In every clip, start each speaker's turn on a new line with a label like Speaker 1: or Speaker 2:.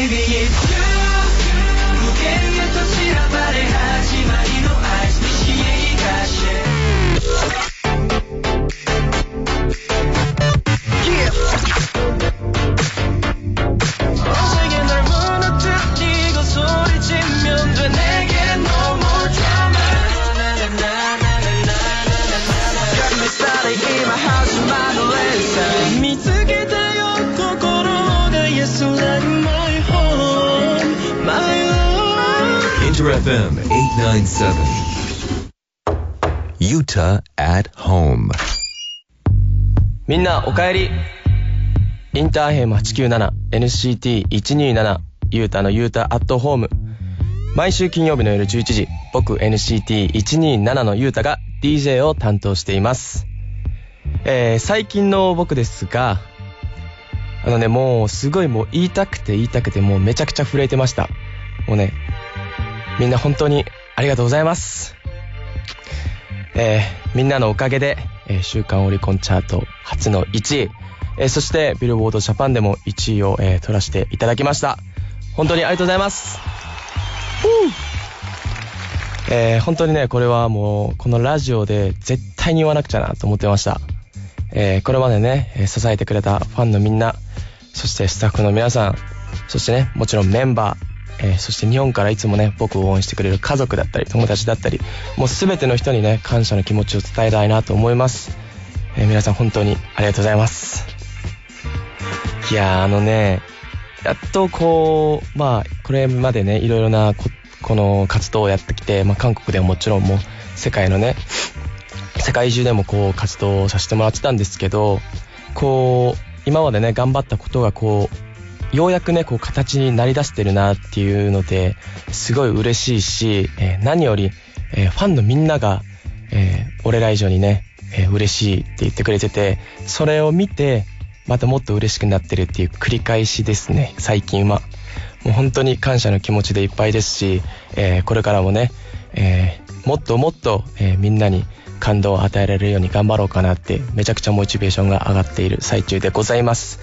Speaker 1: Baby it's you 無限へと散らばれ始まりの合図に消えがして 세계 널 무너뜨리고 소리치면 돼 내게 no more drama Got me started in my house my listen 見つけたよ心が Yes like my home my home
Speaker 2: Inter FM 897 Yuta at home
Speaker 3: みんなおかえり。インターヘム 897NCT127 ユータのユータアットホーム。毎週金曜日の夜11時、僕 NCT127 のユータが DJ を担当しています。最近の僕ですが、もうすごいもう言いたくてもうめちゃくちゃ震えてました。もうね、みんな本当にありがとうございます。みんなのおかげで、週間オリコンチャート初の1位、そしてビルボードジャパンでも1位を、取らせていただきました。本当にありがとうございます。本当にね、これはもうこのラジオで絶対に言わなくちゃなと思ってました。これまでね、支えてくれたファンのみんな、そしてスタッフの皆さん、そしてね、もちろんメンバー、そして日本からいつもね、僕を応援してくれる家族だったり友達だったり、もう全ての人にね、感謝の気持ちを伝えたいなと思います。皆さん本当にありがとうございます。いややっとこうこれまでね、いろいろなこの活動をやってきて、韓国でももちろんもう世界中でもこう活動をさせてもらってたんですけど、こう今までね頑張ったことがこうようやくねこう形になりだしてるなっていうのですごい嬉しいし、何より、ファンのみんなが、俺ら以上にね、嬉しいって言ってくれてて、それを見てまたもっと嬉しくなってるっていう繰り返しですね。最近はもう本当に感謝の気持ちでいっぱいですし、これからもね、もっともっと、みんなに感動を与えられるように頑張ろうかなってめちゃくちゃモチベーションが上がっている最中でございます。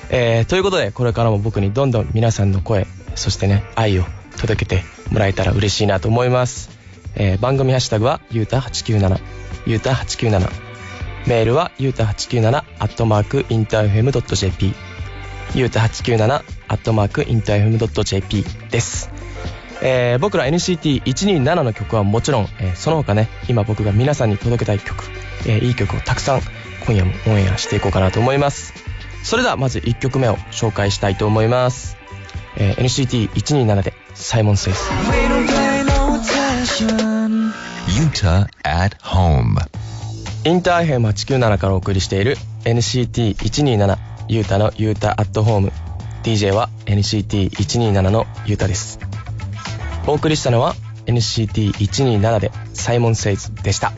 Speaker 3: ということでこれからも僕にどんどん皆さんの声、そしてね愛を届けてもらえたら嬉しいなと思います。番組ハッシュタグはゆうた897ゆうた897、メールはゆうた897@interfm.jp ゆうた897@interfm.jp です。僕ら NCT127 の曲はもちろん、その他ね今僕が皆さんに届けたい曲、いい曲をたくさん今夜もオンエアしていこうかなと思います。それではまず1曲目を紹介したいと思います。NCT127 でサイモン・セイス。
Speaker 2: Yuta at home
Speaker 3: インターヘム897からお送りしている NCT127 ユータのユータアットホーム。 DJ は NCT127 のユータです。お送りしたのは NCT127 でサイモン・セイズでした。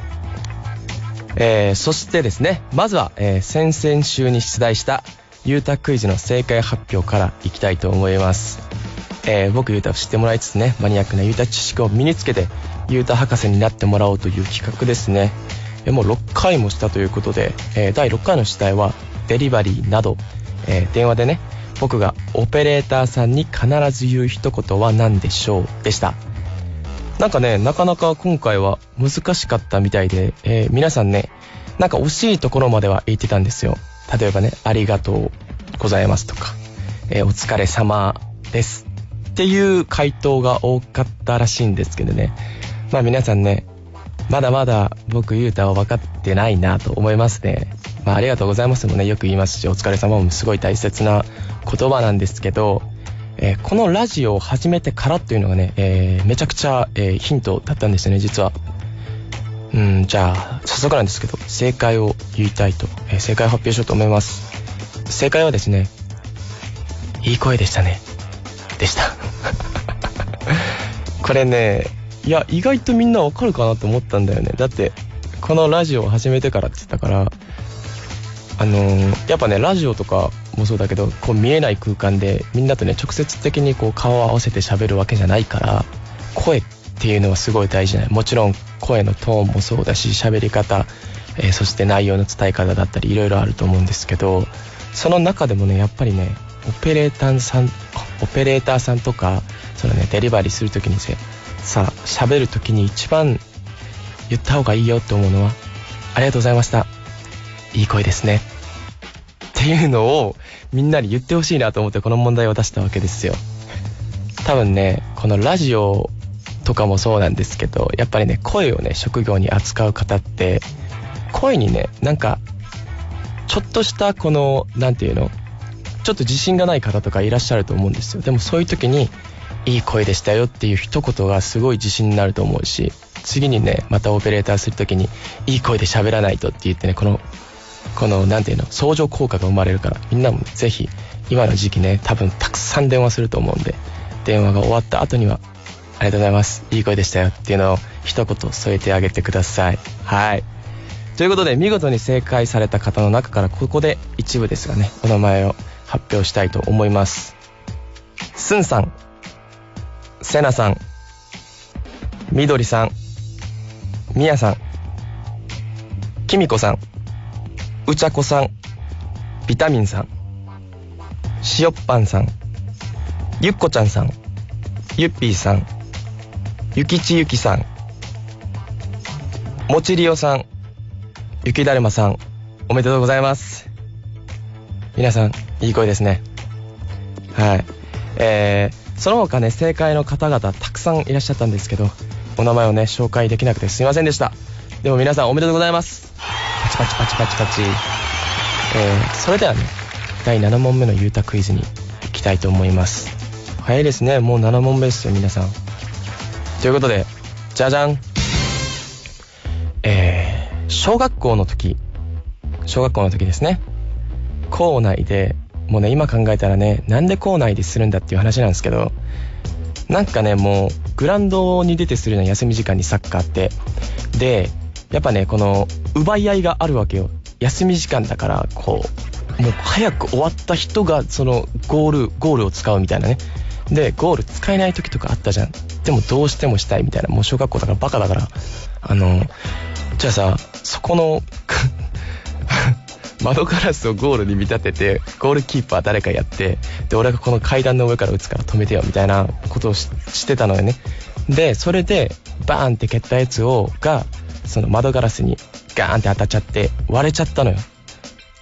Speaker 3: そしてですね、まずは、先々週に出題したユータクイズの正解発表からいきたいと思います。僕ユータを知ってもらいつつね、マニアックなユータ知識を身につけてユータ博士になってもらおうという企画ですね。もう6回もしたということで、第6回の出題はデリバリーなど、電話でね僕がオペレーターさんに必ず言う一言は何でしょうでした。なんかね、なかなか今回は難しかったみたいで、皆さんねなんか惜しいところまでは言ってたんですよ。例えばね、ありがとうございますとか、お疲れ様ですっていう回答が多かったらしいんですけどね、皆さんねまだまだ僕ユータは分かってないなと思いますね。ありがとうございますもねよく言いますし、お疲れ様もすごい大切な言葉なんですけど、このラジオを始めてからっていうのがね、めちゃくちゃ、ヒントだったんですよね実は。じゃあ早速なんですけど正解を言いたいと、正解を発表しようと思います。正解はですね、いい声でしたねでしたこれね、いや意外とみんなわかるかなと思ったんだよね。だってこのラジオを始めてからって言ったから、やっぱねラジオとかもそうだけどこう見えない空間でみんなとね直接的にこう顔を合わせて喋るわけじゃないから、声っていうのはすごい大事な、もちろん声のトーンもそうだし喋り方、そして内容の伝え方だったりいろいろあると思うんですけど、その中でもねやっぱりねオペレーターさんオペレーターさんとかそのねデリバリーするときにさ喋るときに一番言った方がいいよって思うのは、ありがとうございました、いい声ですねっていうのをみんなに言ってほしいなと思ってこの問題を出したわけですよ。多分ねこのラジオとかもそうなんですけど、やっぱりね声をね職業に扱う方って声にねなんかちょっとしたこのなんていうのちょっと自信がない方とかいらっしゃると思うんですよ。でもそういう時にいい声でしたよっていう一言がすごい自信になると思うし、次にねまたオペレーターする時にいい声で喋らないとって言ってねこのなんていうの相乗効果が生まれるから、みんなもぜひ今の時期ね多分たくさん電話すると思うんで、電話が終わった後にはありがとうございます、いい声でしたよっていうのを一言添えてあげてください。はい、ということで見事に正解された方の中からここで一部ですがねお名前を発表したいと思います。すんさん、せなさん、みどりさん、みやさん、きみこさん、うちゃこさん、ビタミンさん、しおっぱんさん、ゆっこちゃんさん、ゆっぴーさん、ゆきちゆきさん、もちりおさん、ゆきだるまさん、おめでとうございます。皆さんいい声ですね。はい、その他ね正解の方々たくさんいらっしゃったんですけど、お名前をね紹介できなくてすいませんでした。でも皆さんおめでとうございます。パチパチパチパチパチ。それではね第7問目のゆうたクイズに行きたいと思います。早いですね、もう7問目ですよ皆さん。ということでじゃじゃん、小学校の時ですね、校内でもうね今考えたらねなんで校内でするんだっていう話なんですけど、なんかねもうグラウンドに出てするの休み時間にサッカーってでやっぱねこの奪い合いがあるわけよ。休み時間だからこうもう早く終わった人がそのゴールを使うみたいなね。でゴール使えない時とかあったじゃん。でもどうしてもしたいみたいな、もう小学校だからバカだからじゃあさそこの窓ガラスをゴールに見立ててゴールキーパー誰かやって、で俺がこの階段の上から打つから止めてよみたいなことをしてたのよね。でそれでバーンって蹴ったやつがその窓ガラスにガーンって当たっちゃって割れちゃったのよ。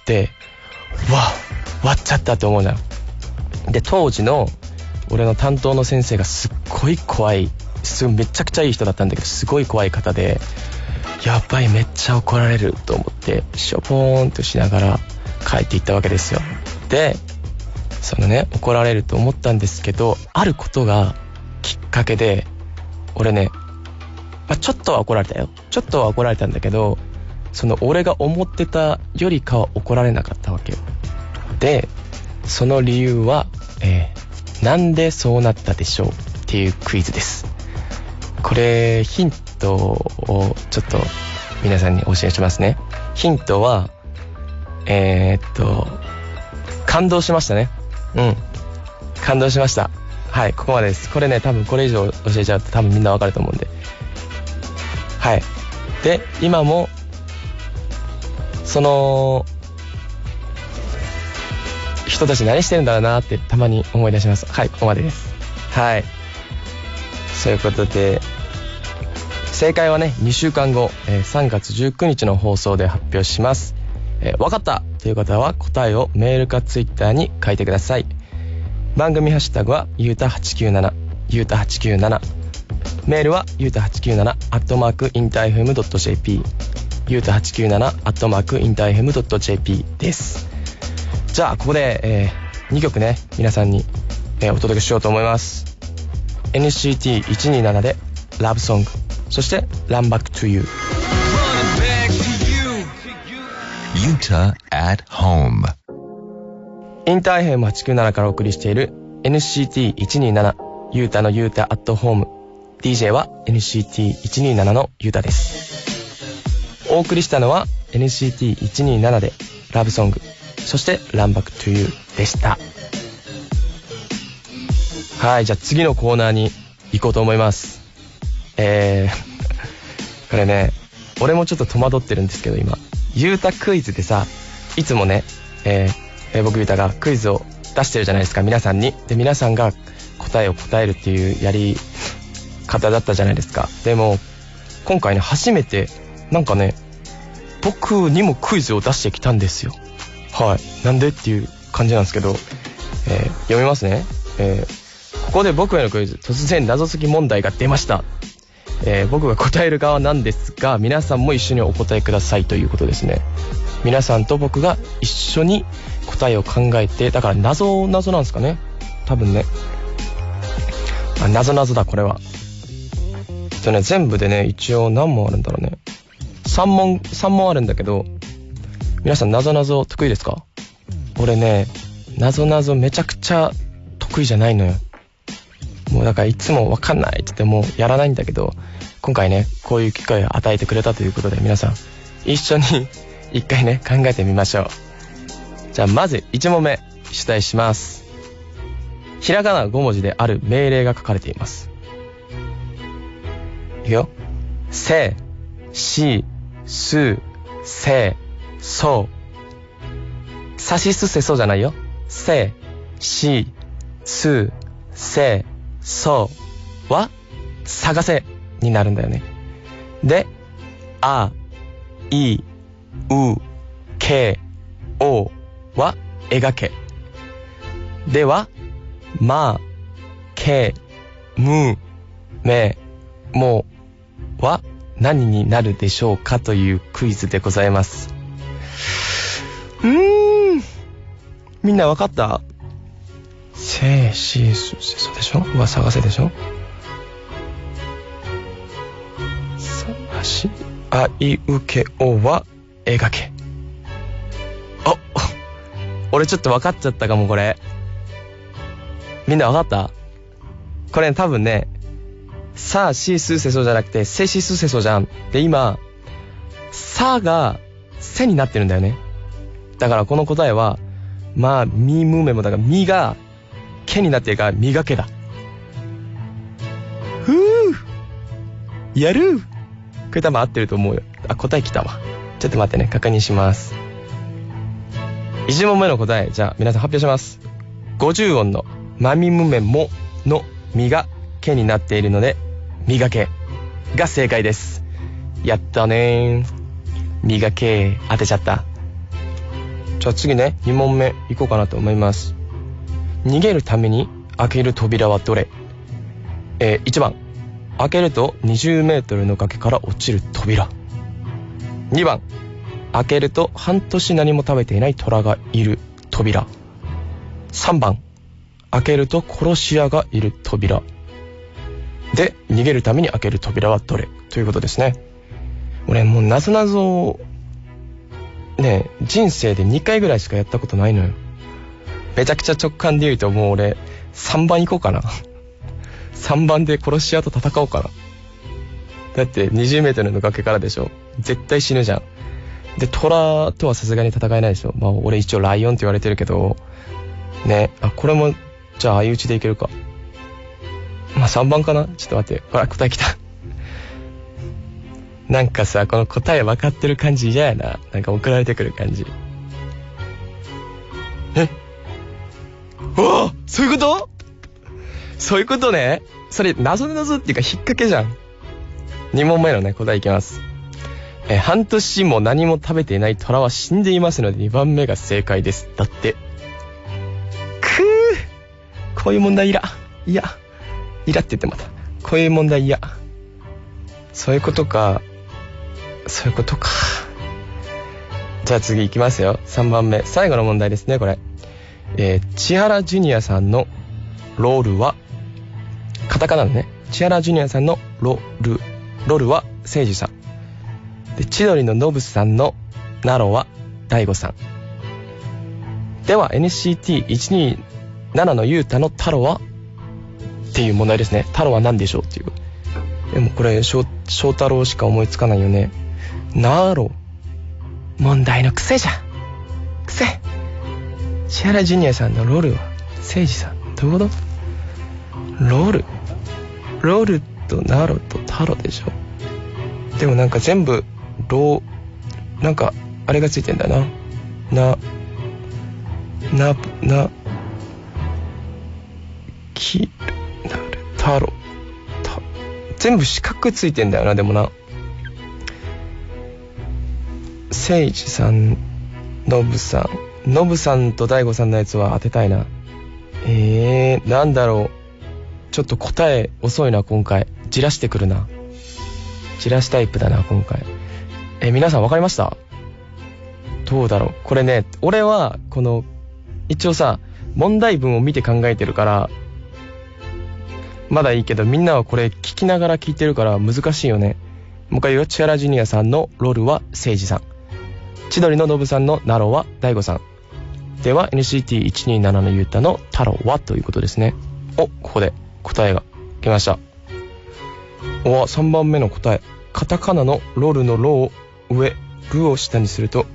Speaker 3: で割っちゃったって思うじゃん。で当時の俺の担当の先生がすっごい怖い、めちゃくちゃいい人だったんだけどすごい怖い方で、やばいめっちゃ怒られると思ってしょぼーんとしながら帰っていったわけですよ。でそのね怒られると思ったんですけど、あることがきっかけで俺ね、ちょっとは怒られたよ。ちょっとは怒られたんだけど、その俺が思ってたよりかは怒られなかったわけよ。でその理由は、なんでそうなったでしょうっていうクイズです。これヒントをちょっと皆さんにお教えしますね。ヒントは感動しましたね。感動しました。はい、ここまでです。これね多分これ以上教えちゃうと多分みんなわかると思うんで。はい。で今もその人たち何してるんだろうなってたまに思い出します。はい、ここまでです。はい、そういうことで正解はね2週間後、3月19日の放送で発表します。わかったという方は答えをメールかツイッターに書いてください。番組ハッシュタグはゆうた897ゆうた897、メールはゆうた897@interfm.jp ゆうた897@interfm.jp です。じゃあここで、2曲ね皆さんに、お届けしようと思います。 NCT127 でラブソング、そして Run Back to You。
Speaker 2: Yuta at Home。
Speaker 3: インターFM897 からお送りしている NCT127 ゆうたのゆうたアットホーム、 DJ は NCT127 のゆうたです。お送りしたのは NCT127 でラブソング、そして Run Back to You でした。はい、じゃあ次のコーナーに行こうと思います。これね俺もちょっと戸惑ってるんですけど、今ゆうたクイズでさいつもね、僕ゆうたがクイズを出してるじゃないですか、皆さんに。で、皆さんが答えを答えるっていうやり方だったじゃないですか。でも今回ね、初めてなんかね、僕にもクイズを出してきたんですよ。はい。なんでっていう感じなんですけど、読みますね。ここで僕へのクイズ、突然謎解き問題が出ました。僕が答える側なんですが、皆さんも一緒にお答えくださいということですね。皆さんと僕が一緒に答えを考えて、だから謎なんですかね、多分ね。謎だ、これは。全部でね、一応何問あるんだろうね。3問あるんだけど、皆さん謎得意ですか？俺ね、謎めちゃくちゃ得意じゃないのよ。もうだからいつもわかんないって言ってもうやらないんだけど、今回ね、こういう機会を与えてくれたということで、皆さん一緒に一回ね、考えてみましょう。じゃあまず1問目出題します。ひらがな5文字である命令が書かれています。いくよ。せ、し、す、せ、そ。さしすせそじゃないよ。せ、し、す、せ、そは探せになるんだよね。で、あ、い、う、け、おは描け。では、ま、け、む、め、もは何になるでしょうかというクイズでございます。みんなわかった？せ、し、す、せ、そでしょ？は探せでしょ？さし、あいうけおは描け。俺ちょっと分かっちゃったかも、これ。みんな分かった？これ多分ね、さ、し、す、せ、そじゃなくて、せ、し、す、せ、そじゃん。で、今、さが、せになってるんだよね。だからこの答えは、まあ、み、む、めも、だから、みが、けになってるから、みがけだ。やる！これ多分合ってると思うよ。答え来たわ。ちょっと待ってね、確認します。1問目の答え、じゃあ皆さん発表します。50音のまみむめものみがけになっているので、みがけが正解です。やったねー。みがけ当てちゃった。じゃあ次ね、2問目いこうかなと思います。逃げるために開ける扉はどれ？1番、開けると20メートルの崖から落ちる扉。2番、開けると半年何も食べていない虎がいる扉。3番、開けると殺し屋がいる扉。で、逃げるために開ける扉はどれ？ということですね。俺もうなぞなぞね、人生で2回ぐらいしかやったことないのよ。めちゃくちゃ直感で言うともう俺3番行こうかな。3番で殺し屋と戦おうかな。だって20メートルの崖からでしょ。絶対死ぬじゃん。で、虎とはさすがに戦えないでしょ。まあ俺一応ライオンって言われてるけどね。これもじゃあ相打ちでいけるか。まあ3番かな。ちょっと待って、ほら答えきた。なんかさ、この答え分かってる感じ嫌やな。なんか送られてくる感じ。うわ、そういうこと？そういうことね。それ謎っていうか引っ掛けじゃん。2問目のね、答えいきます。半年も何も食べていない虎は死んでいますので2番目が正解です。だって。こういう問題いらって言ってまた。こういう問題嫌。そういうことか。じゃあ次いきますよ。3番目。最後の問題ですね、これ。千原ジュニアさんのロールは、カタカナのね。千原ジュニアさんのロールは誠司さん。で、千鳥のノブさんのナロは大悟さん。では NCT127 のユータのタロはっていう問題ですね。タロは何でしょうっていう。でもこれ翔太郎しか思いつかないよね。ナロ問題の癖じゃん。癖。千原ジュニアさんのロールは誠司さん。どういうこと？ロールとナロとタロでしょ。でもなんか全部なんかあれがついてんだな。きるなる太郎全部四角ついてんだよな。でもな、せいじさん、のぶさんと大悟さんのやつは当てたいな。なんだろう。ちょっと答え遅いな今回。じらしてくるな。じらしタイプだな今回。皆さん分かりました？どうだろう。これね、俺はこの一応さ、問題文を見て考えてるからまだいいけど、みんなはこれ聞きながら聞いてるから難しいよね。もう一回言うよ。千原ジュニアさんのロールはせいじさん、千鳥のノブさんのナロは大悟さんでは、 NCT127 のゆうたの太郎はということですね。ここで答えが来ました。3番目の答え。カタカナのロルのロを上、ルを下にすると、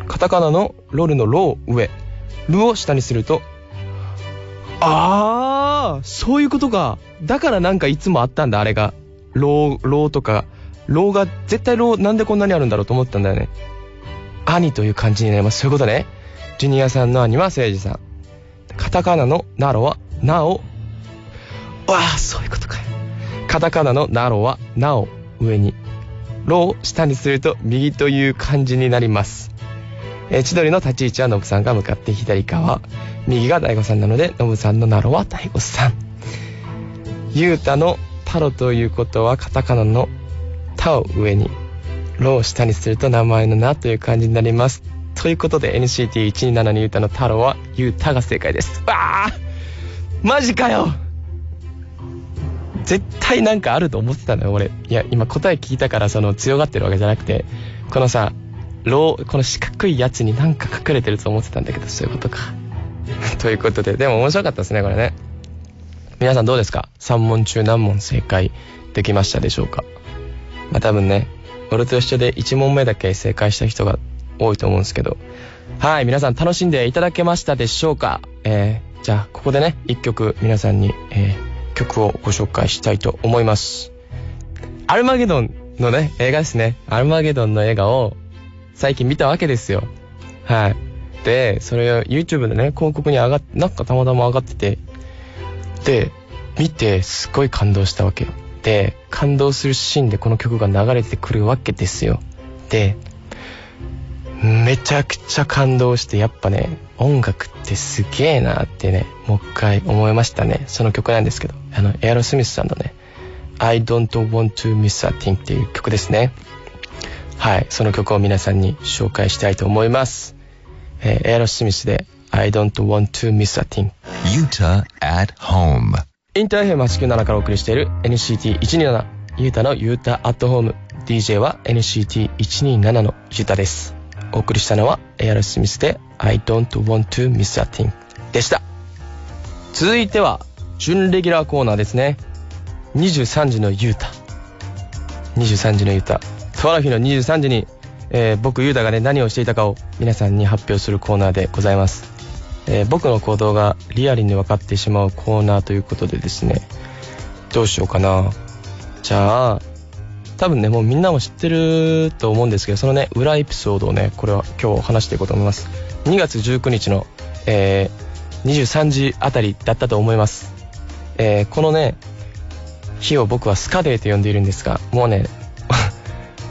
Speaker 3: カタカナのロルのロを上、ルを下にすると、そういうことか。だからなんかいつもあったんだ、あれが。ローとか、ローが絶対ローなんでこんなにあるんだろうと思ったんだよね。兄という漢字になります。そういうことね。ジュニアさんの兄はせいじさん。カタカナのナロはナを、そういうことか。カタカナのナロはナを上に、ロを下にすると右という漢字になります。千鳥の立ち位置はノブさんが向かって左側、右が大悟さんなので、ノブさんのナロは大悟さん。ゆうたのタロということはカタカナのタを上に、ロを下にすると名前のナという漢字になります。ということで NCT127 のゆうたのタロはゆうたが正解です。マジかよ。絶対なんかあると思ってたのよ俺。いや今答え聞いたからその強がってるわけじゃなくて、このさこの四角いやつになんか隠れてると思ってたんだけど、そういうことかということで、でも面白かったですねこれね。皆さんどうですか？ 3 問中何問正解できましたでしょうか？多分ね、俺と一緒で1問目だけ正解した人が多いと思うんですけど、はい、皆さん楽しんでいただけましたでしょうか？じゃあここでね、1曲皆さんに、曲をご紹介したいと思います。アルマゲドンのね、映画ですね。アルマゲドンの映画を最近見たわけですよ。はい。で、それを YouTube でね、広告になんかたまたま上がってて、で、見てすごい感動したわけよ。で、感動するシーンでこの曲が流れてくるわけですよ。で、めちゃくちゃ感動して、やっぱね、音楽ってすげえなってね、もう一回思いましたね。その曲なんですけど、エアロスミスさんのね、I don't want to miss a thing っていう曲ですね。はい、その曲を皆さんに紹介したいと思います。エアロスミスで I don't want to miss a thing。
Speaker 2: Yuta at home。
Speaker 3: インターFM897 からお送りしている NCT127 ユータのユータアットホーム。 DJ は NCT127 のユータです。お送りしたのはエアロスミスで I don't want to miss a thing でした。続いては準レギュラーコーナーですね。23時のユータ。23時のユータ、とある日の23時に、僕ユータがね何をしていたかを皆さんに発表するコーナーでございます。僕の行動がリアルに分かってしまうコーナーということでですね、どうしようかな。じゃあ多分ねもうみんなも知ってると思うんですけど、そのね裏エピソードをねこれは今日話していこうと思います。2月19日の、23時あたりだったと思います。このね日を僕はスカデーと呼んでいるんですが、もうね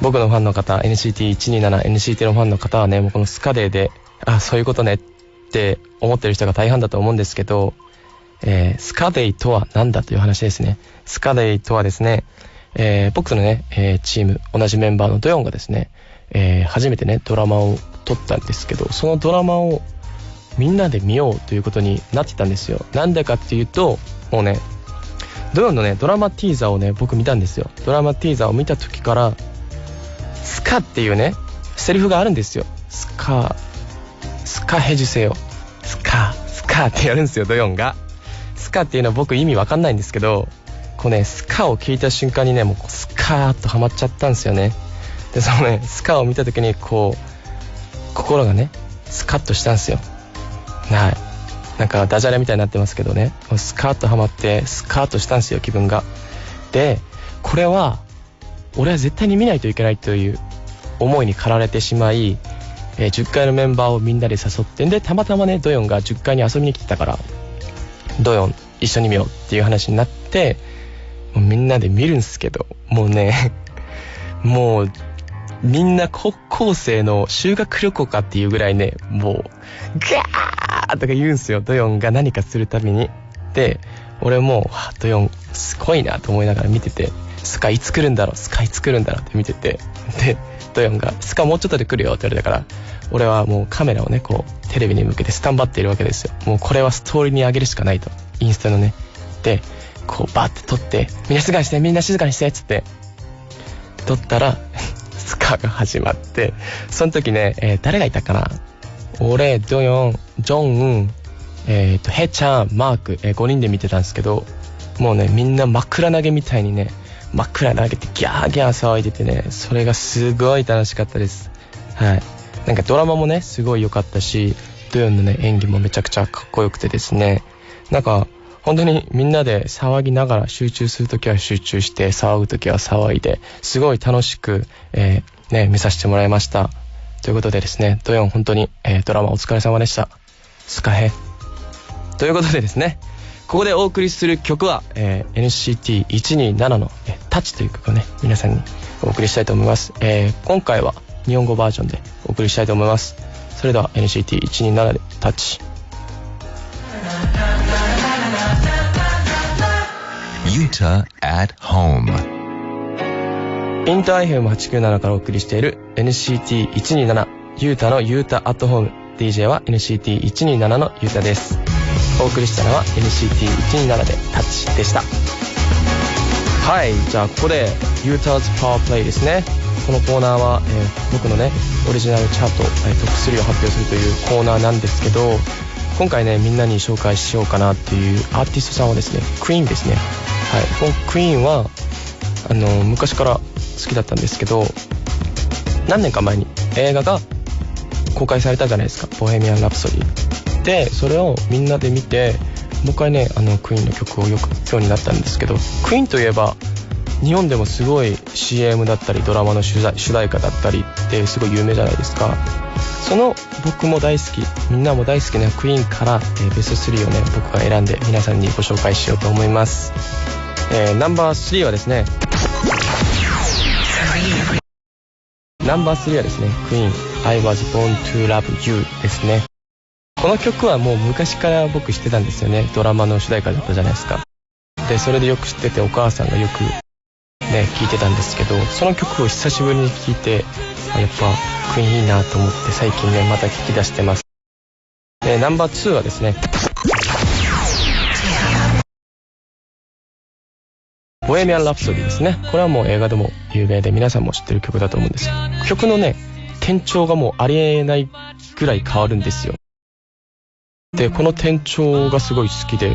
Speaker 3: 僕のファンの方 NCT127 NCT のファンの方はねもうこのスカデーでそういうことねって思ってる人が大半だと思うんですけど、スカデーとは何だという話ですね。スカデーとはですね、僕のね、チーム同じメンバーのドヨンがですね、初めてねドラマを撮ったんですけど、そのドラマをみんなで見ようということになってたんですよ。なんでかっていうと、もうねドヨンのねドラマティーザーをね僕見たんですよ。ドラマティーザーを見た時からスカっていうねセリフがあるんですよ。スカヘジュセよ、スカってやるんですよドヨンが。スカっていうのは僕意味わかんないんですけど、こうねスカを聞いた瞬間にねもうスカーッとハマっちゃったんですよね。でそのねスカを見た時にこう心がねスカッとしたんですよ。はい、なんかダジャレみたいになってますけどね、スカーッとハマってスカーッとしたんですよ気分が。でこれは俺は絶対に見ないといけないという思いに駆られてしまい、10階のメンバーをみんなで誘ってんで、たまたまねドヨンが10階に遊びに来てたからドヨン一緒に見ようっていう話になって、もうみんなで見るんすけど、もうねもうみんな高校生の修学旅行かっていうぐらいね、もうガーとか言うんすよ、ドヨンが何かするたびに。で、俺もドヨンすごいなと思いながら見てて、スカいつ来るんだろうって見てて、でドヨンがスカもうちょっとで来るよって言われたから、俺はもうカメラをねこうテレビに向けてスタンバっているわけですよ。もうこれはストーリーに上げるしかないと、インスタのね。でこうバーって撮って、みんな静かにしてっつって撮ったらスカが始まって、その時ね、誰がいたかな、俺、ドヨン、ジョンウン、ヘちゃん、マーク、5人で見てたんですけど、もうねみんな枕投げみたいにね、枕投げてギャーギャー騒いでてね、それがすごい楽しかったです。はい。なんかドラマもねすごい良かったし、ドヨンのね演技もめちゃくちゃかっこよくてですね、なんか本当にみんなで騒ぎながら、集中するときは集中して、騒ぐときは騒いで、すごい楽しく、見させてもらいました。ということでですね、ドヨン本当に、ドラマお疲れ様でした。スカヘ。ということでですね、ここでお送りする曲は、NCT127 の、タッチという曲をね、皆さんにお送りしたいと思います。今回は日本語バージョンでお送りしたいと思います。それでは NCT127 でタッチ。
Speaker 2: Yuta at Home。
Speaker 3: インター FM897 からお送りしている NCT127 ユータのユータアットホーム。 DJ は NCT127 のユータです。お送りしたのは NCT127 でタッチでした。はい、じゃあここで Uta's Power Play ですね。このコーナーは、僕のねオリジナルチャート、トップ3を発表するというコーナーなんですけど、今回ねみんなに紹介しようかなっていうアーティストさんはですね、クイーンですね。はい、このクイーンは昔から好きだったんですけど、何年か前に映画が公開されたじゃないですか、ボヘミアン・ラプソディで。それをみんなで見て、もう一回ねクイーンの曲をよく聴くようになったんですけど、クイーンといえば日本でもすごい CM だったりドラマの主題歌だったりってすごい有名じゃないですか。その僕も大好き、みんなも大好きなクイーンから、ベスト3をね僕が選んで皆さんにご紹介しようと思います。ナンバー3はですね、クイーン I was born to love you ですね。この曲はもう昔から僕知ってたんですよね。ドラマの主題歌だったじゃないですか。でそれでよく知ってて、お母さんがよくね聴いてたんですけど、その曲を久しぶりに聴いて、やっぱクイーンいいなと思って最近ねまた聴き出してます。ナンバー2はですね、ボヘミアン・ラプソディですね。これはもう映画でも有名で皆さんも知ってる曲だと思うんです。曲のね転調がもうありえないぐらい変わるんですよ。でこの転調がすごい好きで、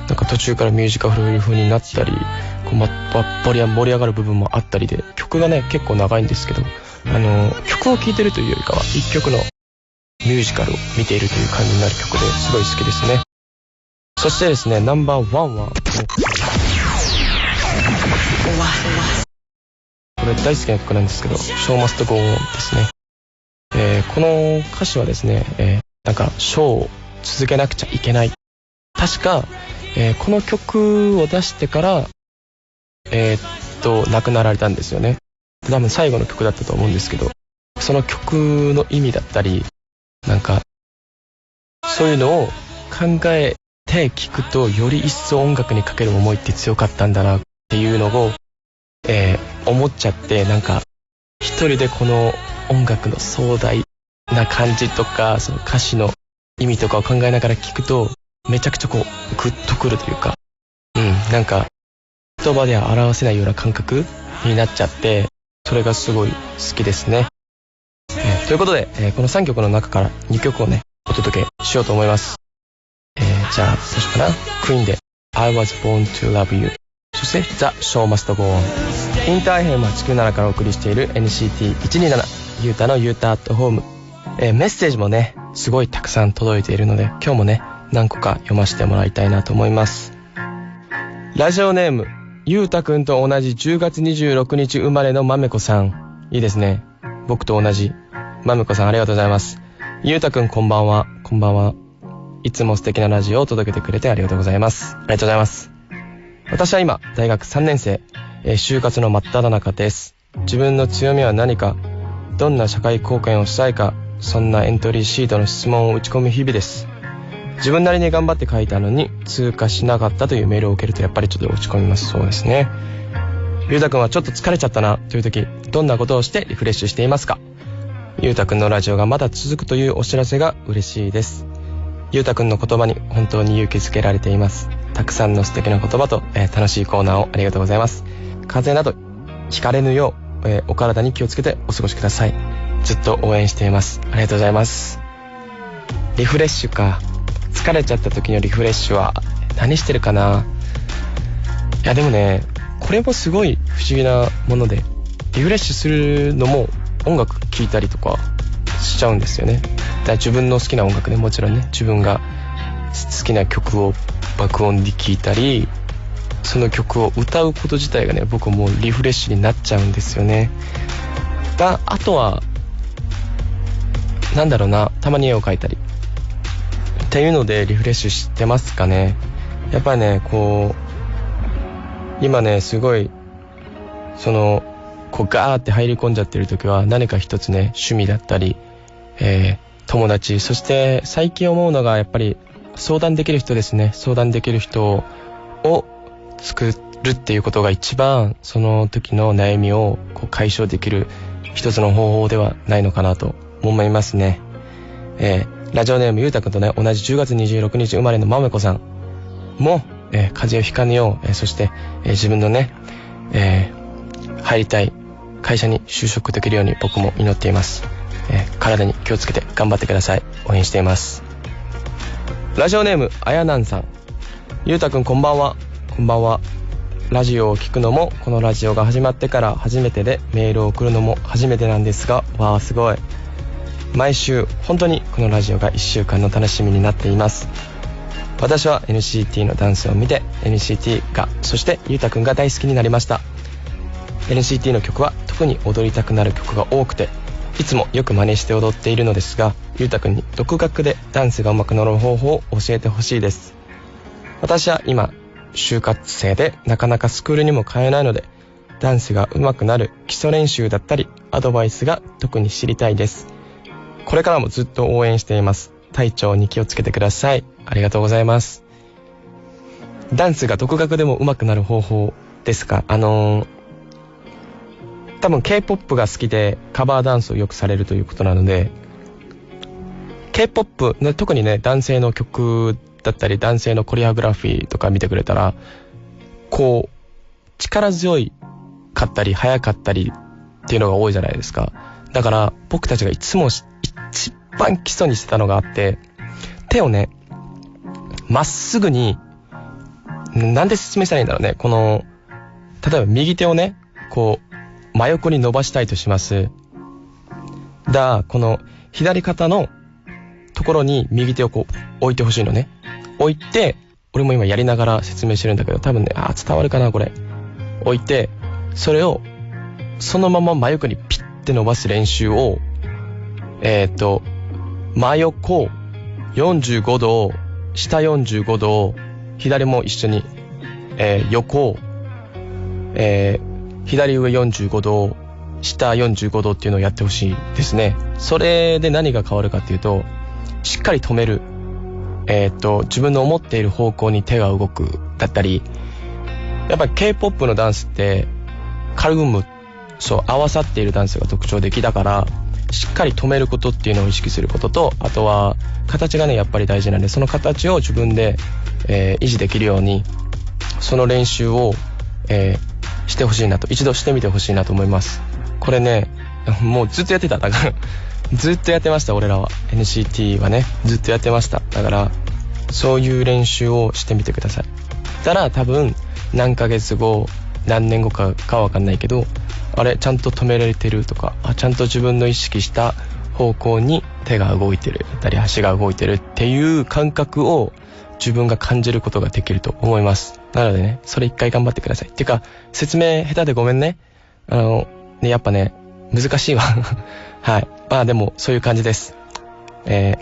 Speaker 3: なんか途中からミュージカル風になったり、こう盛り上がる部分もあったりで、曲がね結構長いんですけど、曲を聴いてるというよりかは一曲のミュージカルを見ているという感じになる曲ですごい好きですね。そしてですね、ナンバー1はこれ大好きな曲なんですけど、Show Must Go On ですね。この歌詞はですね、なんかショーを続けなくちゃいけない。確か、この曲を出してから亡くなられたんですよね。多分最後の曲だったと思うんですけど、その曲の意味だったり、なんかそういうのを考えて聴くと、より一層音楽にかける思いって強かったんだなっていうのを、思っちゃって、なんか一人でこの音楽の壮大な感じとか、その歌詞の意味とかを考えながら聴くと、めちゃくちゃこうグッとくるというか、なんか言葉では表せないような感覚になっちゃって、それがすごい好きですね。ということで、この3曲の中から2曲をねお届けしようと思います。じゃあどうしようかな。クイーンで I was born to love you、 そして The Show Must Go On。 インターヘム897からお送りしている NCT127 ユータのユータアットホーム。メッセージもねすごいたくさん届いているので、今日もね何個か読ませてもらいたいなと思います。ラジオネームゆうたくんと同じ10月26日生まれのまめこさん。いいですね、僕と同じ。まめこさんありがとうございます。ゆうたくんこんばんは。こんばんは。いつも素敵なラジオを届けてくれてありがとうございます。ありがとうございます。私は今、大学3年生、就活の真っ只中です。自分の強みは何か、どんな社会貢献をしたいか、そんなエントリーシートの質問を打ち込む日々です。自分なりに頑張って書いたのに通過しなかったというメールを受けるとやっぱりちょっと落ち込みます。そうですね。ゆうたくんはちょっと疲れちゃったなという時、どんなことをしてリフレッシュしていますか？ゆうたくんのラジオがまだ続くというお知らせが嬉しいです。ゆうたくんの言葉に本当に勇気づけられています。たくさんの素敵な言葉と、楽しいコーナーをありがとうございます。風邪などひかれぬよう、お体に気をつけてお過ごしください。ずっと応援しています。ありがとうございます。リフレッシュか。疲れちゃった時のリフレッシュは何してるかな。いやでもね、これもすごい不思議なもので、リフレッシュするのも音楽聴いたりとかしちゃうんですよね。だから自分の好きな音楽ね、もちろんね、自分が好きな曲を爆音で聴いたり、その曲を歌うこと自体がね、僕もうリフレッシュになっちゃうんですよね。あとはなんだろうな、たまに絵を描いたりっていうのでリフレッシュしてますかね。やっぱりね、こう今ね、すごいこうガーって入り込んじゃってる時は何か一つね、趣味だったり、友達、そして最近思うのがやっぱり相談できる人ですね。相談できる人を作るっていうことが一番その時の悩みをこう解消できる一つの方法ではないのかなと思いますね。ラジオネームゆうたくんとね、同じ10月26日生まれのまめこさんも、風邪をひかぬよう、そして、自分のね、入りたい会社に就職できるように僕も祈っています。体に気をつけて頑張ってください。応援しています。ラジオネームあやなんさん、ゆうたくんこんばんは。こんばんは。ラジオを聞くのもこのラジオが始まってから初めてで、メールを送るのも初めてなんですが、わーすごい。毎週本当にこのラジオが1週間の楽しみになっています。私は NCT のダンスを見て NCT が、そしてゆうたくんが大好きになりました。 NCT の曲は特に踊りたくなる曲が多くて、いつもよく真似して踊っているのですが、ゆうたくんに独学でダンスが上手くなる方法を教えてほしいです。私は今就活生でなかなかスクールにも通えないので、ダンスが上手くなる基礎練習だったりアドバイスが特に知りたいです。これからもずっと応援しています。体調に気をつけてください。ありがとうございます。ダンスが独学でも上手くなる方法ですか。多分 K-POP が好きでカバーダンスをよくされるということなので、 K-POP、特にね、男性の曲だったり男性のコリオグラフィーとか見てくれたら、こう力強いかったり速かったりっていうのが多いじゃないですか。だから僕たちがいつも一番基礎にしてたのがあって、手をね、まっすぐに、なんで説明したらいいんだろうね。この例えば右手をね、こう真横に伸ばしたいとします。この左肩のところに右手をこう置いてほしいのね。置いて、俺も今やりながら説明してるんだけど、多分ね、伝わるかなこれ。置いて、それをそのまま真横にピッて伸ばす練習を、真横45度、下45度、左も一緒に、横、左上45度、下45度っていうのをやってほしいですね。それで何が変わるかっていうと、しっかり止める。自分の思っている方向に手が動くだったり、やっぱり K-POP のダンスってカルグム、合わさっているダンスが特徴的だから、しっかり止めることっていうのを意識することと、あとは形がね、やっぱり大事なんで、その形を自分で、維持できるように、その練習を、してほしいなと、一度してみてほしいなと思います。これね、もうずっとやってた。だからずっとやってました。俺らは NCT はね、ずっとやってました。だからそういう練習をしてみてください。たら多分何ヶ月後、何年後かわかんないけど、あれちゃんと止められてるとか、ちゃんと自分の意識した方向に手が動いてるだったり足が動いてるっていう感覚を自分が感じることができると思います。なのでね、それ一回頑張ってください。っていうか、説明下手でごめんね。やっぱね、難しいわ。はい。でも、そういう感じです。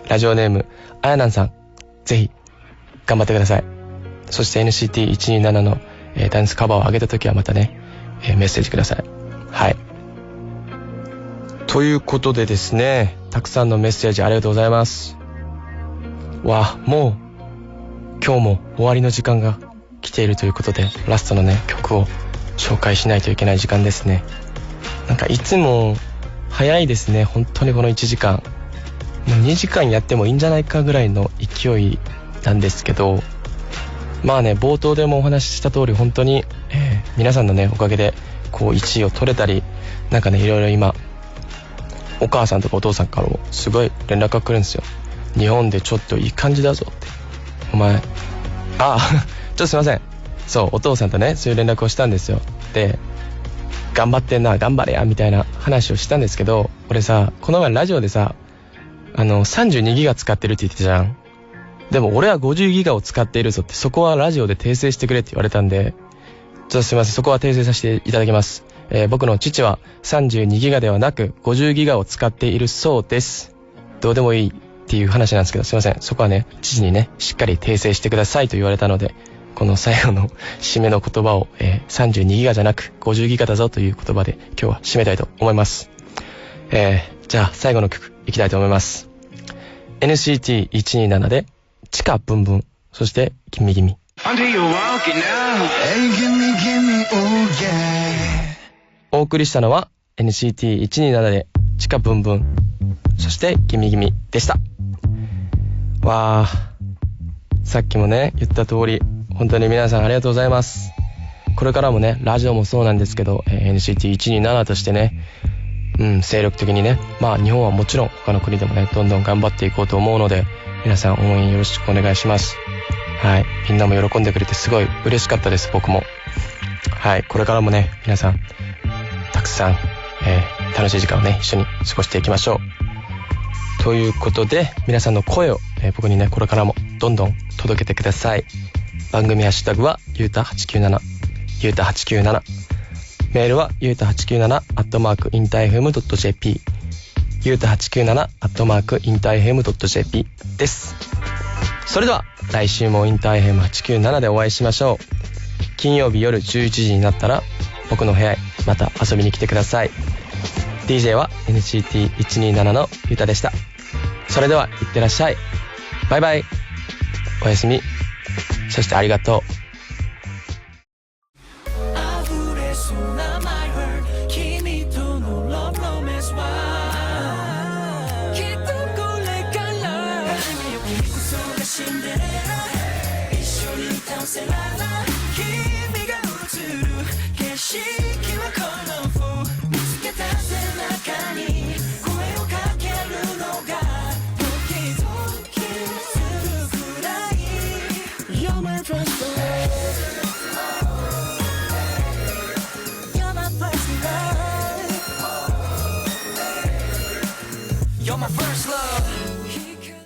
Speaker 3: ラジオネーム、あやなんさん。ぜひ頑張ってください。そして NCT127 の、ダンスカバーを上げた時はまたね、メッセージください。はい。ということでですね、たくさんのメッセージありがとうございます。わあ、もう今日も終わりの時間が来ているということで、ラストのね曲を紹介しないといけない時間ですね。なんかいつも早いですね、本当にこの1時間。もう2時間やってもいいんじゃないかぐらいの勢いなんですけど、まあね、冒頭でもお話しした通り本当に、皆さんのねおかげでこう1位を取れたり、なんかねいろいろ今お母さんとかお父さんからもすごい連絡が来るんですよ。日本でちょっといい感じだぞって。お前ちょっとすいません。そう、お父さんとねそういう連絡をしたんですよ。で、頑張ってんな、頑張れやみたいな話をしたんですけど、俺さ、この前ラジオでさ、32ギガ使ってるって言ってたじゃん。でも俺は50ギガを使っているぞって、そこはラジオで訂正してくれって言われたんで、ちょっとすいません、そこは訂正させていただきます。僕の父は32ギガではなく50ギガを使っているそうです。どうでもいいっていう話なんですけど、すいません、そこはね父にねしっかり訂正してくださいと言われたので、この最後の締めの言葉を、32ギガじゃなく50ギガだぞという言葉で今日は締めたいと思います。じゃあ最後の曲いきたいと思います。 NCT127 で地下ブンブン、そしてギミギミ。お送りしたのは NCT127 で地下ブンブン、そしてギミギミでした。わー、さっきもね言った通り本当に皆さんありがとうございます。これからもねラジオもそうなんですけど、NCT127 としてね、精力的にね、まあ日本はもちろん他の国でもねどんどん頑張っていこうと思うので、皆さん応援よろしくお願いします。はい、みんなも喜んでくれてすごい嬉しかったです。僕もはい、これからもね皆さんたくさん、楽しい時間をね一緒に過ごしていきましょうということで、皆さんの声を、僕にねこれからもどんどん届けてください。番組ハッシュタグはゆうた897、ゆうた897、メールはゆうた897@interfm.jp、ゆうた897@interfm.jp です。それでは来週もインターFM897でお会いしましょう。金曜日夜11時になったら僕の部屋へまた遊びに来てください。 DJ は NCT127 のゆうたでした。それではいってらっしゃい。バイバイ、おやすみ、そしてありがとう。
Speaker 1: You're my first love.